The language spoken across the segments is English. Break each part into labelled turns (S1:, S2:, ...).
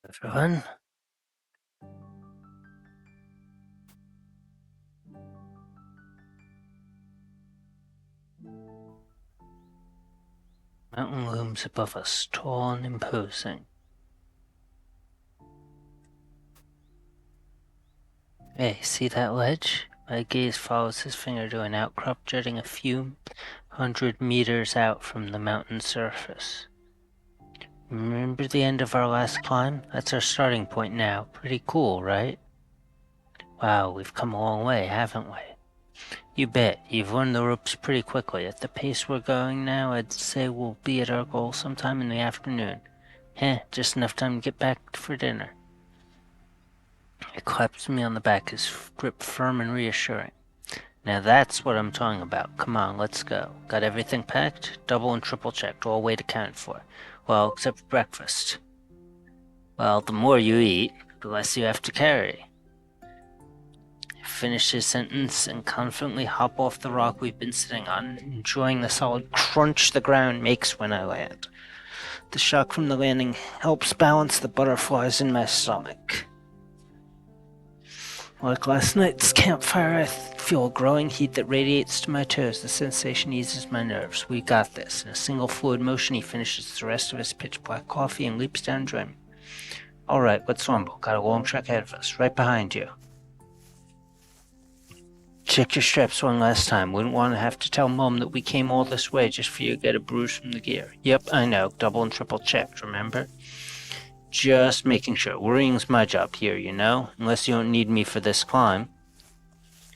S1: Everyone. Mountain looms above us, tall and imposing. Hey, see that ledge? My gaze follows his finger to an outcrop jutting a few 100 meters out from the mountain surface. Remember the end of our last climb? That's our starting point now. Pretty cool, right? Wow, we've come a long way, haven't we? You bet. You've learned the ropes pretty quickly. At the pace we're going now, I'd say we'll be at our goal sometime in the afternoon. Just enough time to get back for dinner. He claps me on the back, his grip firm and reassuring. Now that's what I'm talking about. Come on, let's go. Got everything packed? Double and triple checked, all weight accounted for. Well, except for breakfast. Well, the more you eat, the less you have to carry. Finish his sentence and confidently hop off the rock we've been sitting on, enjoying the solid crunch the ground makes when I land. The shock from the landing helps balance the butterflies in my stomach. Like last night's campfire, I feel a growing heat that radiates to my toes. The sensation eases my nerves. We got this. In a single fluid motion, he finishes the rest of his pitch black coffee and leaps down to join me. Alright, let's rumble. Got a long trek ahead of us. Right behind you. Check your straps one last time. Wouldn't want to have to tell Mom that we came all this way just for you to get a bruise from the gear. Yep, I know. Double and triple checked, remember? Just making sure. Worrying's my job here, you know? Unless you don't need me for this climb.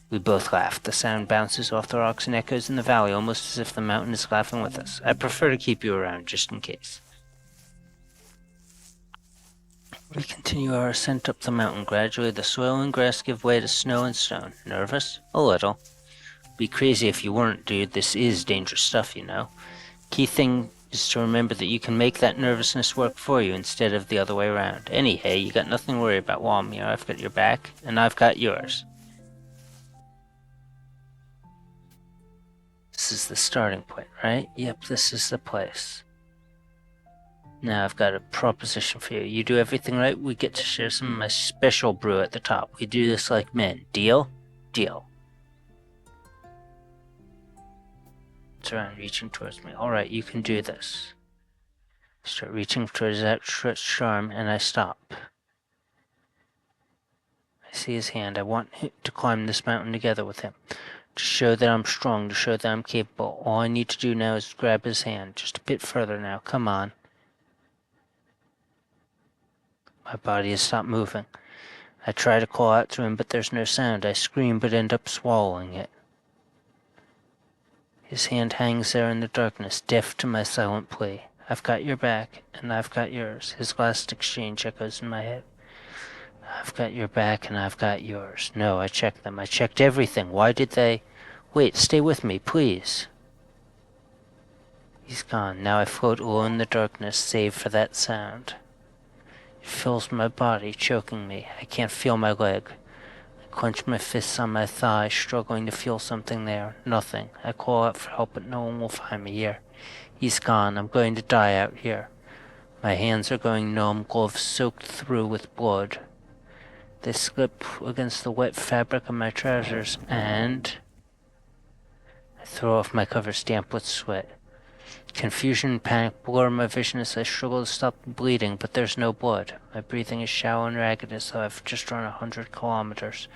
S1: We both laugh. The sound bounces off the rocks and echoes in the valley, almost as if the mountain is laughing with us. I prefer to keep you around, just in case. We continue our ascent up the mountain. Gradually, the soil and grass give way to snow and stone. Nervous? A little. Be crazy if you weren't, dude. This is dangerous stuff, you know. Key thing is to remember that you can make that nervousness work for you instead of the other way around. Anyhow, you got nothing to worry about while I'm here. I've got your back, and I've got yours. This is the starting point, right? Yep, this is the place. Now I've got a proposition for you. You do everything right, we get to share some of my special brew at the top. We do this like men. Deal? Deal. It's around, reaching towards me. Alright, you can do this. Start reaching towards that outstretched arm, and I stop. I see his hand. I want to climb this mountain together with him. To show that I'm strong, to show that I'm capable. All I need to do now is grab his hand. Just a bit further now. Come on. My body has stopped moving. I try to call out to him, but there's no sound. I scream, but end up swallowing it. His hand hangs there in the darkness, deaf to my silent plea. I've got your back, and I've got yours. His last exchange echoes in my head. I've got your back, and I've got yours. No, I checked them. I checked everything. Why did they... Wait, stay with me, please. He's gone. Now I float low in the darkness, save for that sound. It fills my body, choking me. I can't feel my leg. I clench my fists on my thigh, struggling to feel something there. Nothing. I call out for help, but no one will find me here. He's gone. I'm going to die out here. My hands are going numb, gloves soaked through with blood. They slip against the wet fabric of my trousers, and I throw off my covers damp with sweat. Confusion and panic blur my vision as I struggle to stop the bleeding, but there's no blood. My breathing is shallow and ragged as though I've just run 100 kilometers.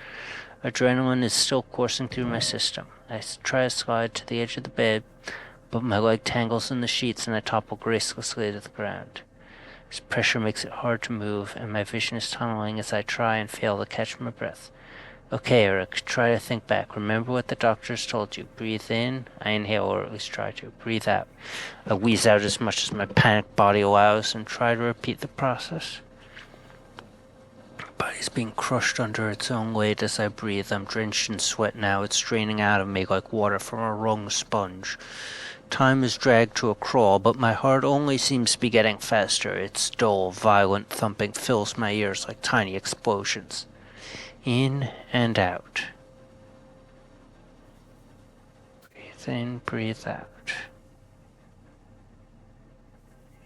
S1: Adrenaline is still coursing through my system. I try to slide to the edge of the bed, but my leg tangles in the sheets and I topple gracelessly to the ground. This pressure makes it hard to move, and my vision is tunneling as I try and fail to catch my breath. Okay, Eric, try to think back. Remember what the doctors told you. Breathe in. I inhale, or at least try to. Breathe out. I wheeze out as much as my panicked body allows and try to repeat the process. My body's being crushed under its own weight as I breathe. I'm drenched in sweat now. It's draining out of me like water from a wrung sponge. Time is dragged to a crawl, but my heart only seems to be getting faster. Its dull, violent thumping fills my ears like tiny explosions. In and out. Breathe in, breathe out.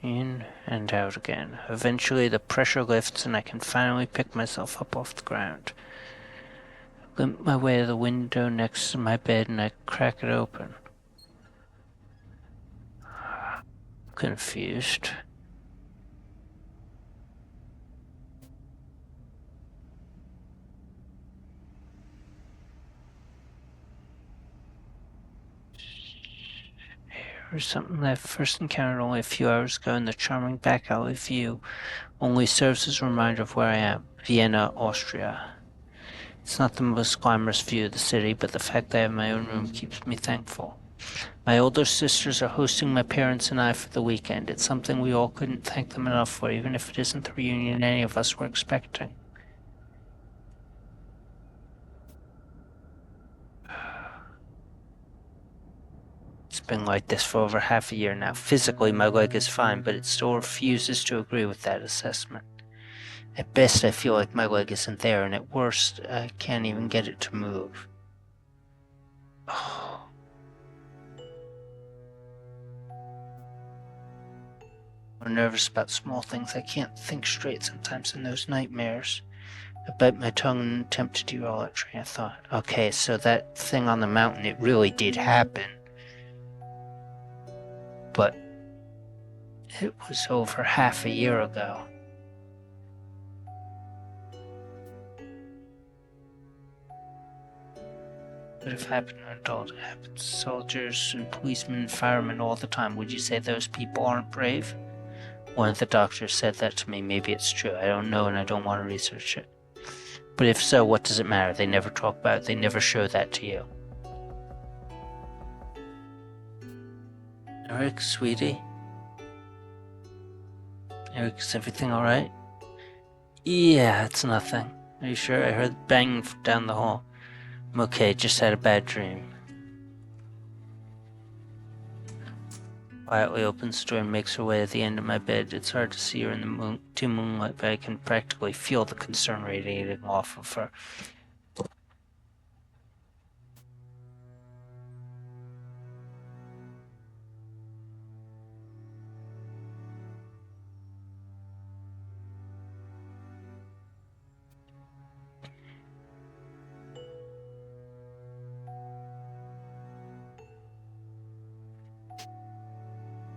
S1: In and out again. Eventually the pressure lifts and I can finally pick myself up off the ground. I limp my way to the window next to my bed and I crack it open. Confused. There's something that I first encountered only a few hours ago in the charming back alley view only serves as a reminder of where I am. Vienna, Austria. It's not the most glamorous view of the city, but the fact that I have my own room keeps me thankful. My older sisters are hosting my parents and I for the weekend. It's something we all couldn't thank them enough for, even if it isn't the reunion any of us were expecting. It's been like this for over half a year now. Physically, my leg is fine, but it still refuses to agree with that assessment. At best, I feel like my leg isn't there, and at worst, I can't even get it to move. Oh. I'm nervous about small things. I can't think straight sometimes in those nightmares. I bite my tongue and attempt to derail that train of thought. Okay, so that thing on the mountain, it really did happen. But it was over half a year ago. But if it happened to an adult, it happens to soldiers and policemen and firemen all the time. Would you say those people aren't brave? One of the doctors said that to me. Maybe it's true. I don't know and I don't want to research it. But if so, what does it matter? They never talk about it. They never show that to you. Eric, sweetie? Eric, is everything alright? Yeah, it's nothing. Are you sure? I heard banging from down the hall. I'm okay, just had a bad dream. Quietly opens the door and makes her way to the end of my bed. It's hard to see her in the dim moonlight, but I can practically feel the concern radiating off of her.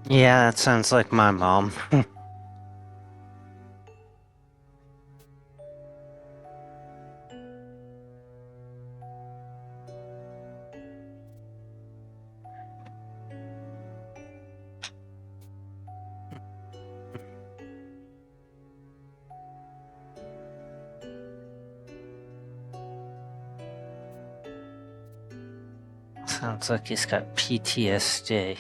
S1: Yeah, that sounds like my mom. Sounds like he's got PTSD.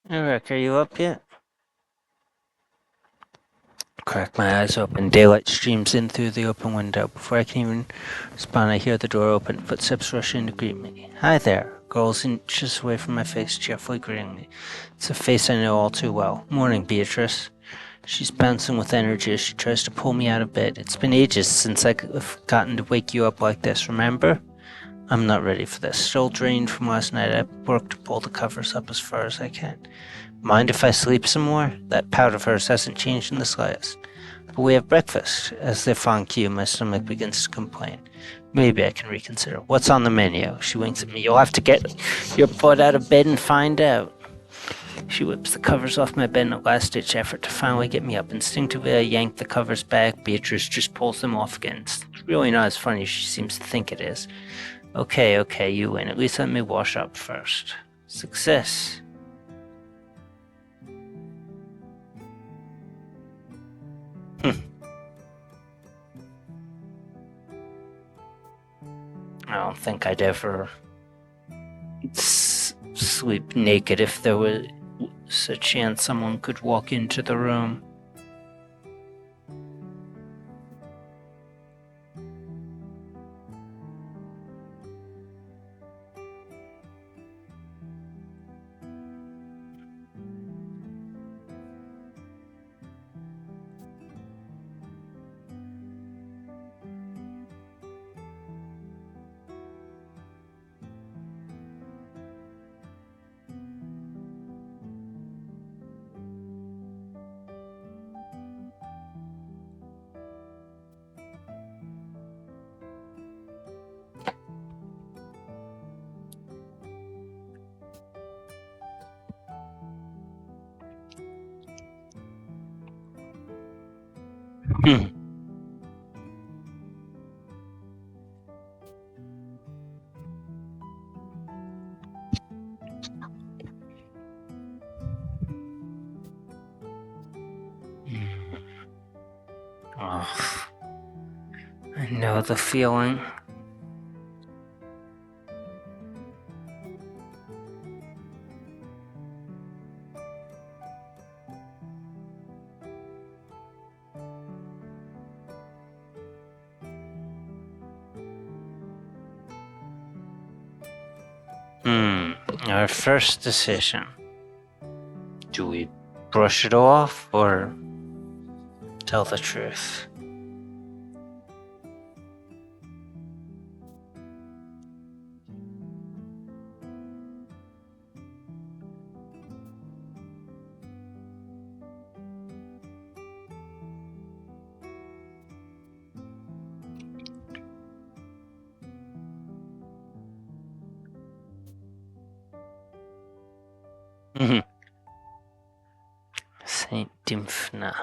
S1: Eric, are you up yet? Crack my eyes open. Daylight streams in through the open window. Before I can even respond, I hear the door open. Footsteps rush in to greet me. Hi there. Girls inches away from my face, cheerfully greeting me. It's a face I know all too well. Morning, Beatrice. She's bouncing with energy as she tries to pull me out of bed. It's been ages since I've gotten to wake you up like this, remember? I'm not ready for this. Still drained from last night, I work to pull the covers up as far as I can. Mind if I sleep some more? That pout of hers hasn't changed in the slightest. But we have breakfast. As if on cue, my stomach begins to complain. Maybe I can reconsider. What's on the menu? She winks at me. You'll have to get your butt out of bed and find out. She whips the covers off my bed in a last-ditch effort to finally get me up. Instinctively, I yank the covers back. Beatrice just pulls them off again. It's really not as funny as she seems to think it is. Okay, you win. At least let me wash up first. Success. don't think I'd ever sleep naked if there was a chance someone could walk into the room. Hmm. Oh, I know the feeling. Our first decision. Do we brush it off or tell the truth? Saint Dymphna.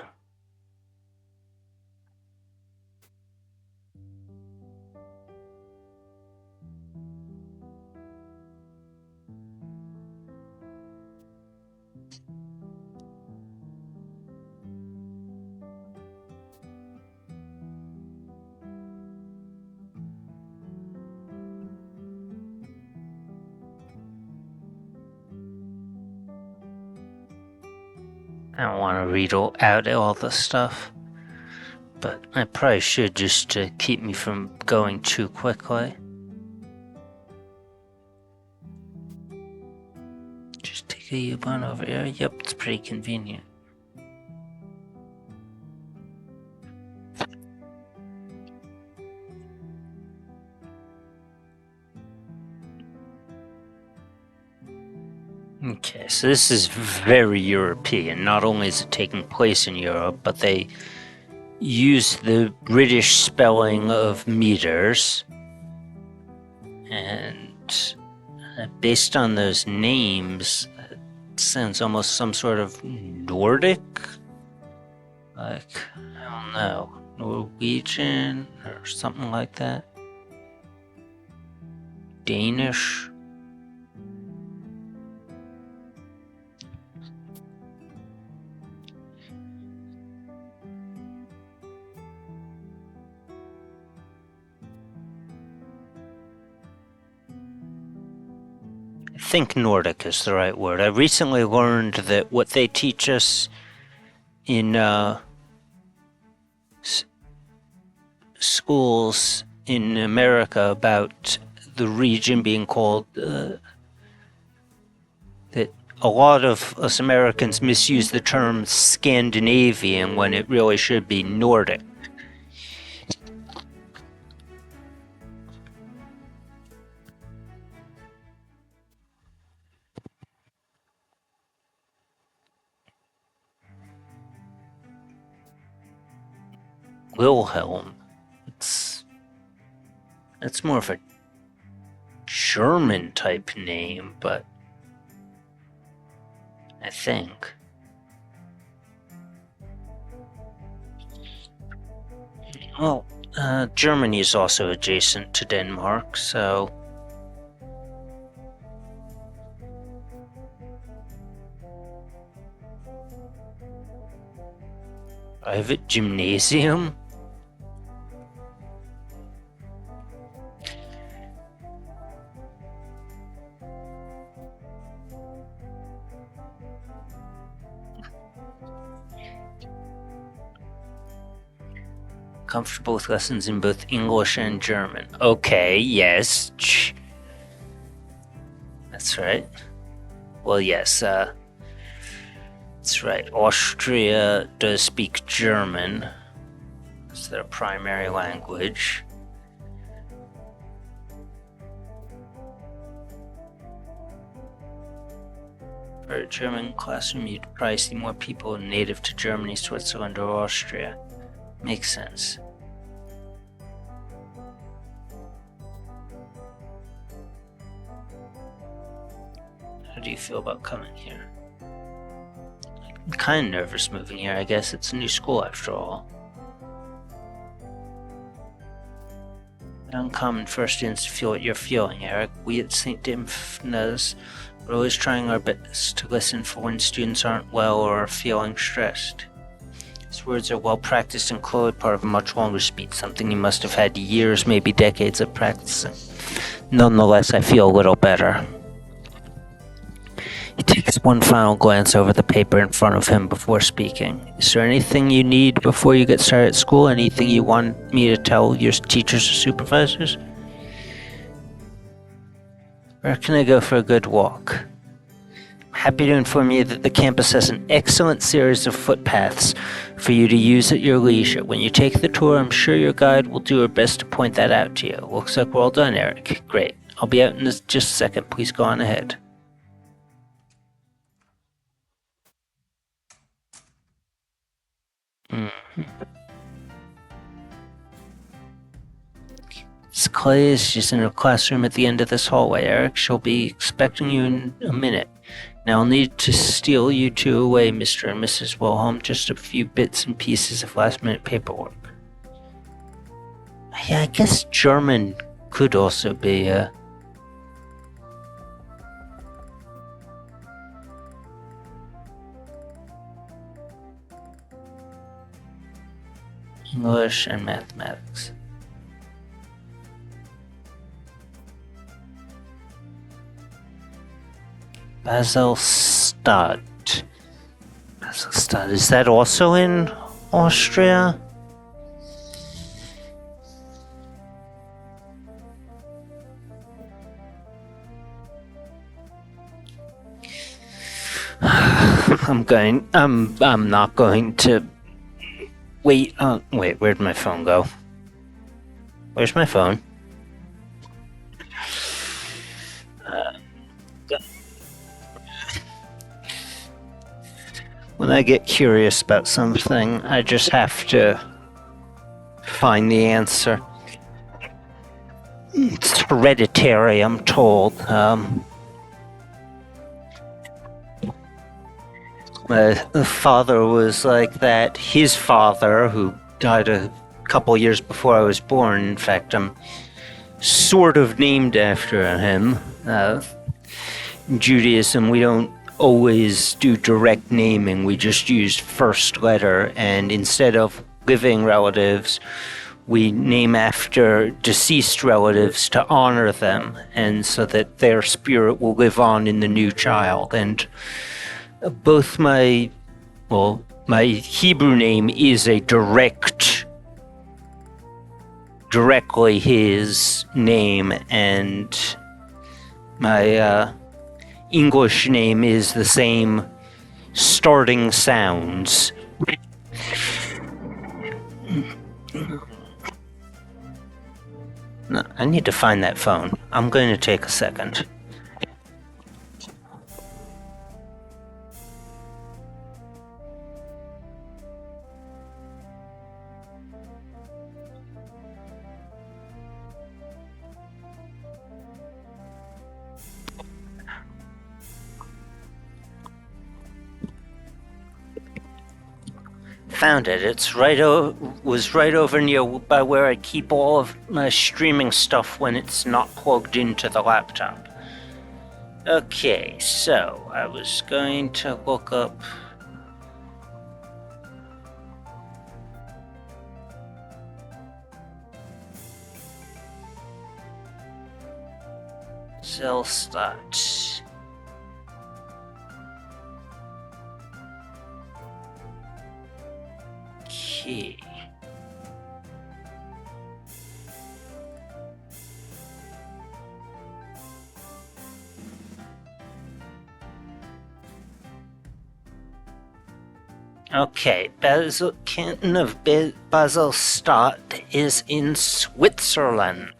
S1: I don't want to read out all the stuff, but I probably should just to keep me from going too quickly. Just take a U-Bahn over here. Yep, it's pretty convenient. Okay, so this is very European. Not only is it taking place in Europe, but they use the British spelling of meters. And based on those names, it sounds almost some sort of Nordic? Like, I don't know, Norwegian or something like that? Danish? I think Nordic is the right word. I recently learned that what they teach us in schools in America about the region being called that a lot of us Americans misuse the term Scandinavian when it really should be Nordic. Wilhelm. It's more of a German type name, but I think. Well, Germany is also adjacent to Denmark, so private gymnasium? comfortable with lessons in both English and German. Okay, yes. That's right. Well, yes, that's right. Austria does speak German. It's their primary language. For a German classroom, you'd probably see more people native to Germany, Switzerland, or Austria. Makes sense. How do you feel about coming here? I'm kind of nervous moving here. I guess it's a new school after all. An uncommon first instant to feel what you're feeling, Eric. We at St. Dimphna's are always trying our best to listen for when students aren't well or are feeling stressed. His words are well practiced and clearly part of a much longer speech, something you must have had years, maybe decades of practicing. Nonetheless, I feel a little better. He takes one final glance over the paper in front of him before speaking. Is there anything you need before you get started at school? Anything you want me to tell your teachers or supervisors? Where can I go for a good walk? I'm happy to inform you that the campus has an excellent series of footpaths for you to use at your leisure. When you take the tour, I'm sure your guide will do her best to point that out to you. Looks like we're all done, Eric. Great. I'll be out in just a second. Please go on ahead. Miss Clay is just in her classroom at the end of this hallway, Eric. She'll be expecting you in a minute. Now I'll need to steal you two away, Mr. and Mrs. Wilhelm. Just a few bits and pieces of last-minute paperwork. Yeah, I guess German could also be, English and mathematics. Baselstadt. Baselstadt, is that also in Austria? I'm not going to wait, where'd my phone go? Where's my phone? When I get curious about something, I just have to find the answer. It's hereditary, I'm told. My father was like that. His father, who died a couple years before I was born, in fact, I'm sort of named after him. In Judaism, we don't always do direct naming, we just use first letter, and instead of living relatives, we name after deceased relatives to honor them, and so that their spirit will live on in the new child. And both my Hebrew name is a directly his name, and my English name is the same starting sounds. No, I need to find that phone. I'm going to take a second. Found it. It's was right over near by where I keep all of my streaming stuff when it's not plugged into the laptop. Okay, so I was going to look up Zellstadt. Okay. Okay, Basel Canton of Baselstadt is in Switzerland.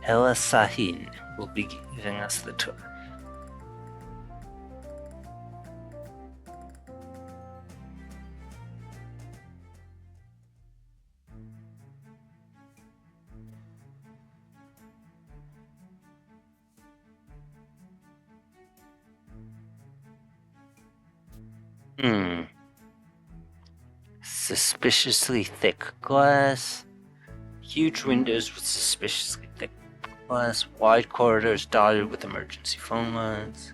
S1: Ella Sahin will be giving us the tour. Suspiciously thick glass. Huge windows with suspiciously thick glass. Wide corridors dotted with emergency phone lines.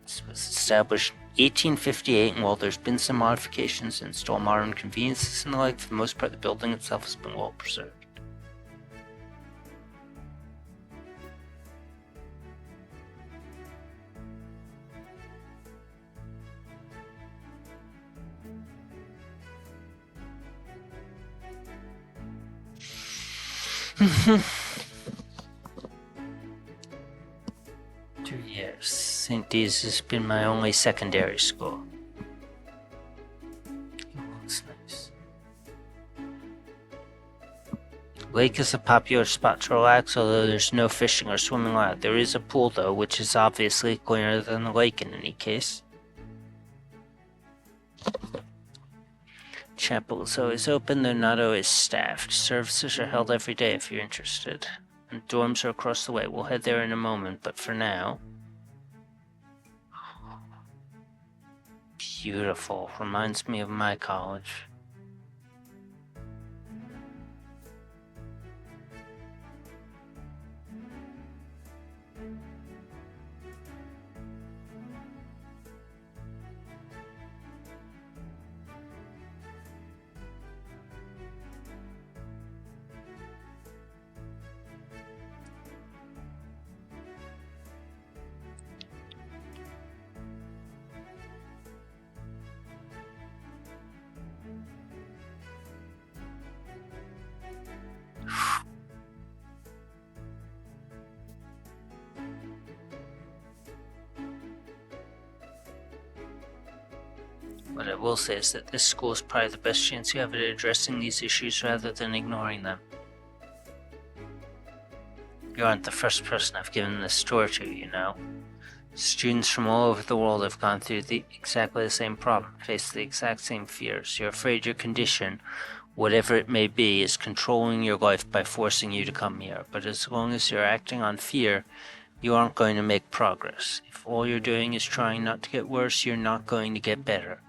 S1: This was established in 1858, and while there's been some modifications to install modern conveniences and the like, for the most part the building itself has been well preserved. Mm-hmm. 2 years. St. Dee's has been my only secondary school. Oh, that's nice. Lake is a popular spot to relax, although there's no fishing or swimming allowed. There is a pool, though, which is obviously cleaner than the lake in any case. Chapel is always open, though not always staffed. Services are held every day if you're interested. And dorms are across the way. We'll head there in a moment, but for now... Beautiful. Reminds me of my college. What I will say is that this school is probably the best chance you have at addressing these issues rather than ignoring them. You aren't the first person I've given this tour to, you know. Students from all over the world have gone through exactly the same problem, faced the exact same fears. You're afraid your condition, whatever it may be, is controlling your life by forcing you to come here. But as long as you're acting on fear, you aren't going to make progress. If all you're doing is trying not to get worse, you're not going to get better.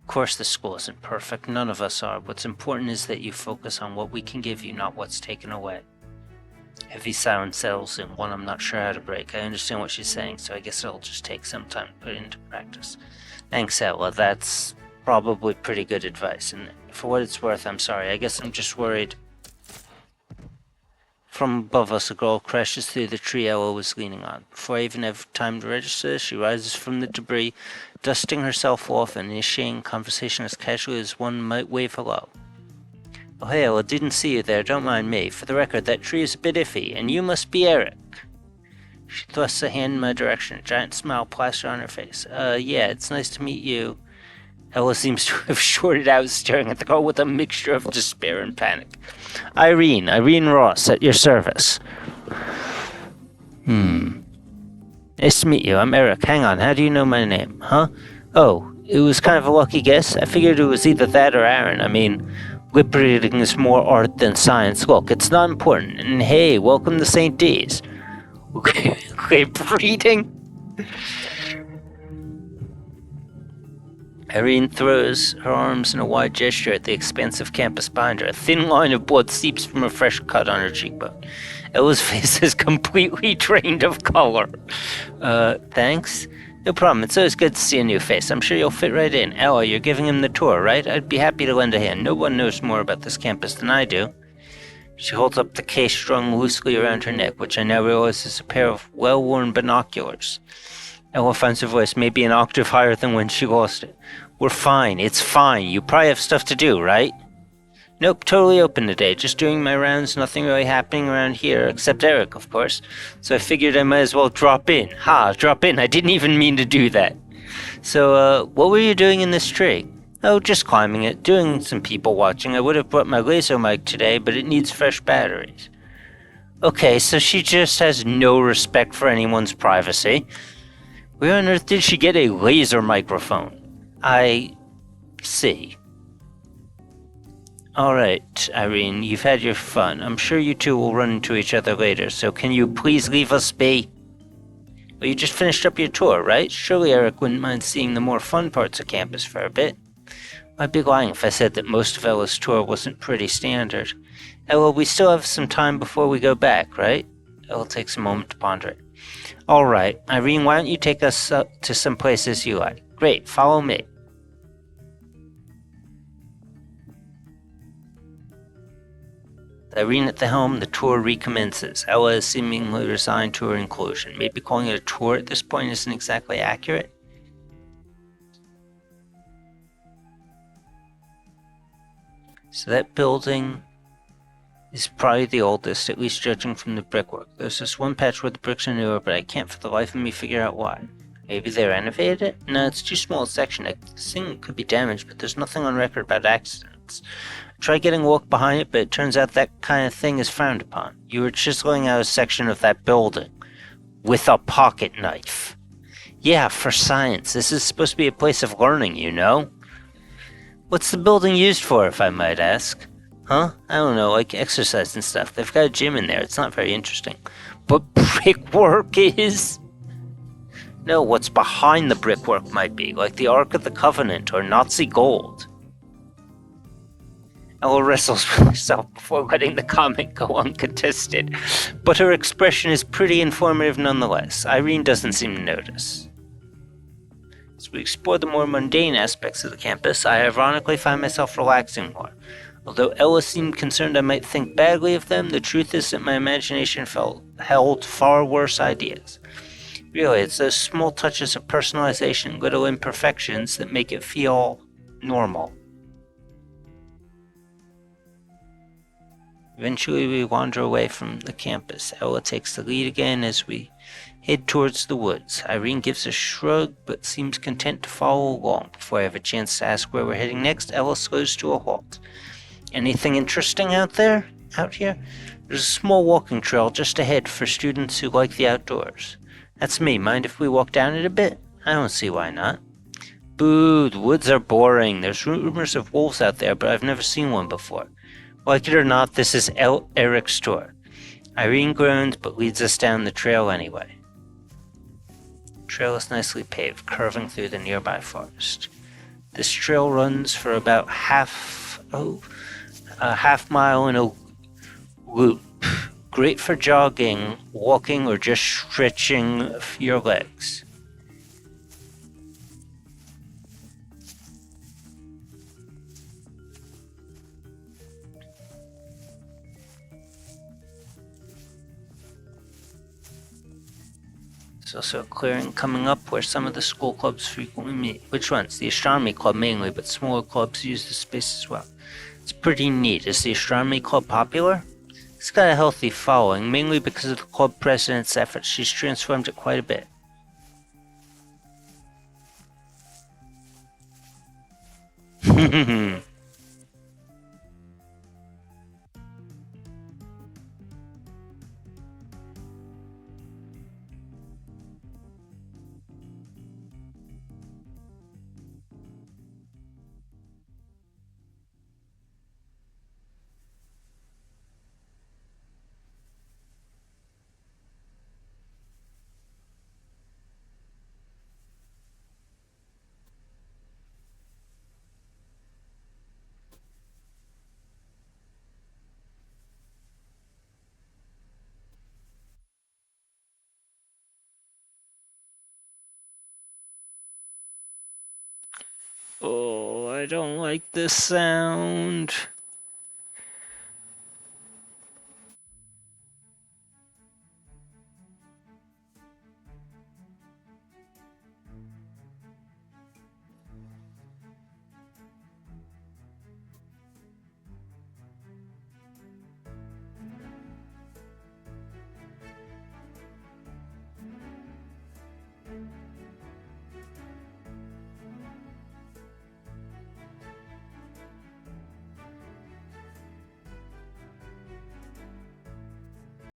S1: Of course the school isn't perfect, none of us are. What's important is that you focus on what we can give you, not what's taken away. Heavy silence settles in, one I'm not sure how to break. I understand what she's saying, so I guess it'll just take some time to put it into practice. Thanks, Ella, that's probably pretty good advice, and for what it's worth, I'm sorry. I guess I'm just worried. From above us, a girl crashes through the tree Ella was leaning on. Before I even have time to register, she rises from the debris, dusting herself off and initiating conversation as casually as one might wave hello. Oh hey Ella, didn't see you there, don't mind me. For the record, that tree is a bit iffy, and you must be Eric. She thrusts a hand in my direction, a giant smile plastered on her face. Yeah, it's nice to meet you. Ella seems to have shorted out, staring at the girl with a mixture of despair and panic. Irene Ross, at your service. Nice to meet you, I'm Eric. Hang on, how do you know my name, huh? Oh, it was kind of a lucky guess. I figured it was either that or Aaron. I mean, lip reading is more art than science. Look, it's not important. And hey, welcome to St. Dee's. Lip reading? Irene throws her arms in a wide gesture at the expansive campus behind her. A thin line of blood seeps from a fresh cut on her cheekbone. Ella's face is completely drained of color. Thanks? No problem, it's always good to see a new face. I'm sure you'll fit right in. Ella, you're giving him the tour, right? I'd be happy to lend a hand. No one knows more about this campus than I do. She holds up the case strung loosely around her neck, which I now realize is a pair of well-worn binoculars. Ella finds her voice maybe an octave higher than when she lost it. We're fine, it's fine. You probably have stuff to do, right? Nope, totally open today. Just doing my rounds, nothing really happening around here, except Eric, of course. So I figured I might as well drop in. Ha, drop in. I didn't even mean to do that. So, what were you doing in this tree? Oh, just climbing it, doing some people watching. I would have brought my laser mic today, but it needs fresh batteries. Okay, so she just has no respect for anyone's privacy. Where on earth did she get a laser microphone? I see. Alright, Irene, you've had your fun. I'm sure you two will run into each other later, so can you please leave us be? Well, you just finished up your tour, right? Surely Eric wouldn't mind seeing the more fun parts of campus for a bit. I'd be lying if I said that most of Ella's tour wasn't pretty standard. Ella, we still have some time before we go back, right? Ella takes a moment to ponder it. Alright, Irene, why don't you take us to some places you like? Great, follow me. Irene at the helm, the tour recommences. Ella is seemingly resigned to her inclusion. Maybe calling it a tour at this point isn't exactly accurate. So that building is probably the oldest, at least judging from the brickwork. There's this one patch where the bricks are newer, but I can't for the life of me figure out why. Maybe they renovated it? No, it's too small a section. This thing could be damaged, but there's nothing on record about accidents. Try getting a walk behind it, but it turns out that kind of thing is frowned upon. You were chiseling out a section of that building. With a pocket knife. Yeah, for science. This is supposed to be a place of learning, you know? What's the building used for, if I might ask? Huh? I don't know, like exercise and stuff. They've got a gym in there. It's not very interesting. But brickwork is? No, what's behind the brickwork might be, like the Ark of the Covenant or Nazi gold. Ella wrestles with herself before letting the comment go uncontested, but her expression is pretty informative nonetheless. Irene doesn't seem to notice. As we explore the more mundane aspects of the campus, I ironically find myself relaxing more. Although Ella seemed concerned I might think badly of them, the truth is that my imagination held far worse ideas. Really, it's those small touches of personalization, little imperfections, that make it feel normal. Eventually we wander away from the campus. Ella takes the lead again as we head towards the woods. Irene gives a shrug, but seems content to follow along. Before I have a chance to ask where we're heading next, Ella slows to a halt. Anything interesting out here? There's a small walking trail just ahead for students who like the outdoors. That's me. Mind if we walk down it a bit? I don't see why not. Boo, the woods are boring. There's rumors of wolves out there, but I've never seen one before. Like it or not, this is Eric's tour. Irene groans, but leads us down the trail anyway. The trail is nicely paved, curving through the nearby forest. This trail runs for about a half mile in a loop. Great for jogging, walking, or just stretching your legs. There's also a clearing coming up where some of the school clubs frequently meet. Which ones? The astronomy club mainly, but smaller clubs use the space as well. It's pretty neat. Is the astronomy club popular? It's got a healthy following, mainly because of the club president's efforts. She's transformed it quite a bit. Oh, I don't like this sound.